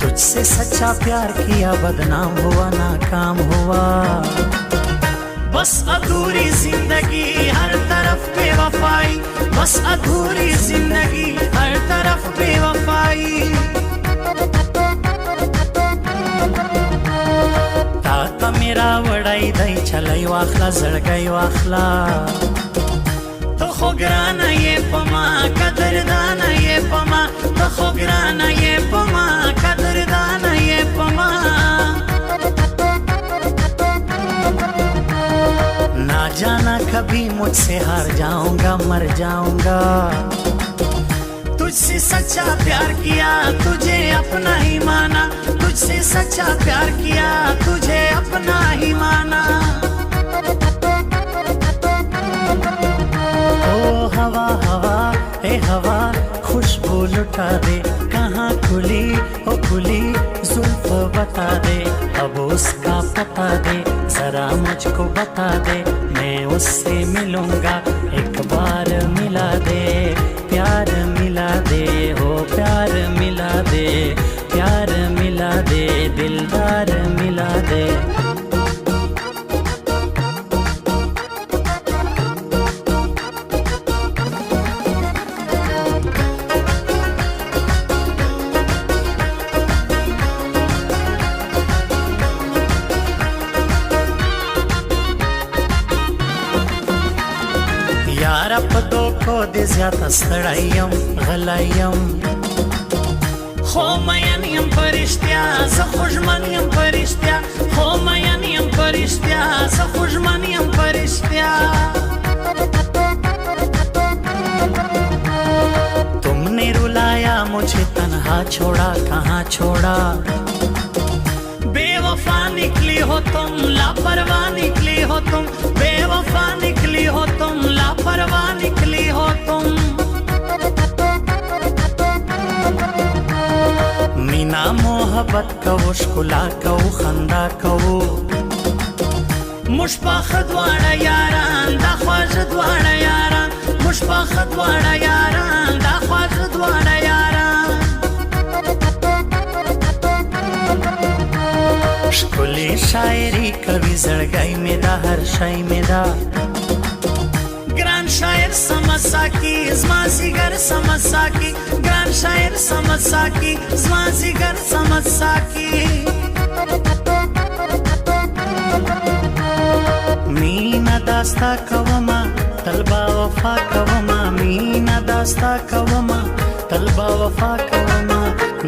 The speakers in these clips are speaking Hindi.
तुझसे सच्चा प्यार किया बदनाम हुआ नाकाम हुआ बस अधूरी जिंदगी हर तरफ बेवफाई बस अधूरी जिंदगी हर तरफ बेवफाई ताता मेरा वड़ाई दई चलाई वाखला जड़गई वाखला तो खो गिराना ये पमा कदरदाना ये पमा तो खो गिराना ये पमा कदरदाना ये पमा ना जाना कभी मुझसे हार जाऊंगा मर जाऊंगा तुझसे सच्चा प्यार किया तुझे अपना ही माना तुझसे सच्चा प्यार किया तुझे अपना ही माना ओ हवा हवा ए हवा खुशबू लुटा दे कहाँ खुली ओ खुली जुल्फ बता दे अब उसका पता दे जरा मुझको बता दे मैं उससे मिलूंगा एक बार मिला दे प्यार मिला दे हो प्यार मिला दे प्यार मिला दे दिलदार मिला दे यार पदो को दे ज्यादा सड़ायम गलायम हो मयनियम परिश्त्या ज खुशमनियम परिश्त्या हो मयनियम परिश्त्या ज खुशमनियम परिश्त्या तुमने रुलाया मुझे तन्हा छोड़ा कहाँ छोड़ा बेवफा निकली हो तुम लापरवाह निकली हो तुम बेवफा निकली हो तुम लापरवाह निकली हो तुम मीना मोहब्बत कवो शुला कवो खंदा कवो मुशपा खदवाड़ा यारान दा ख्वाज द्वाड़ा यारान मुशपा खदवाड़ा यारान दा ख्वाज द्वाड़ा यारान शुकुली शायरी कवि जड़गाई में दा हर शाई में दा ग्रान शायर समस्या की ज़मासी घर समस्या की ग्रान शायर समस्या की ज़मासी घर समस्या की मीना दास्ता कवमा तलबा वफा कवमा मीना दास्ता कवमा तलबा वफा कवमा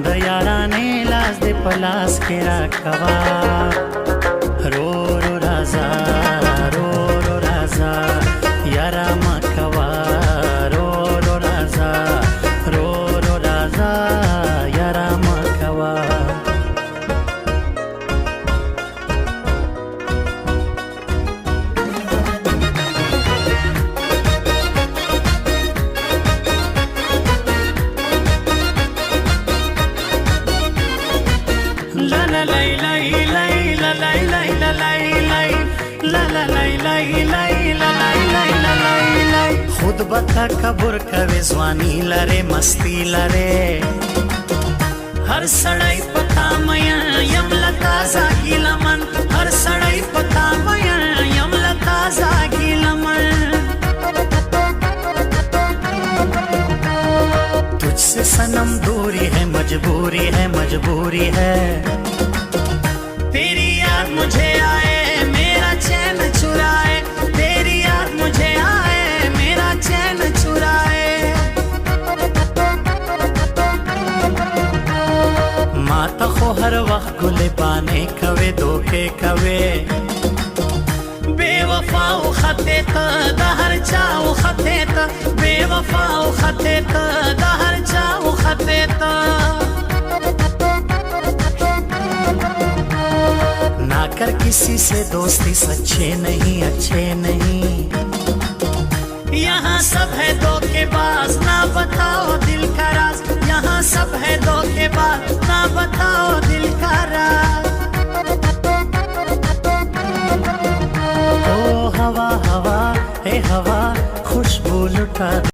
दयाराने लाज दे पलास के राखवा रो रो राजा रो रो राजा यारा मखवा रो रो राजा रो रो राजा यारा मखवा la la la la la la la la la la la la खुद बता कबूर कवे जवानी लरे मस्ती लरे हर सड़ाई पता मया यमलता जागी लमन हर सड़ाई पता मया यमलता जागी लमन तुझसे सनम दूरी है मजबूरी है मजबूरी है तेरी याद मुझे आए मेरा चैन चुराए तेरी याद मुझे आए मेरा चैन चुराए माता खो हर वक्त गुले पाने कवे धोखे कवे बेवफाओ खते दहर चाओ खते बेवफाओ खते दहर चाओ खते ना कर किसी से दोस्ती सच्चे नहीं अच्छे नहीं यहाँ सब है धोखेबाज ना बताओ दिल का राज यहाँ लुटा दे।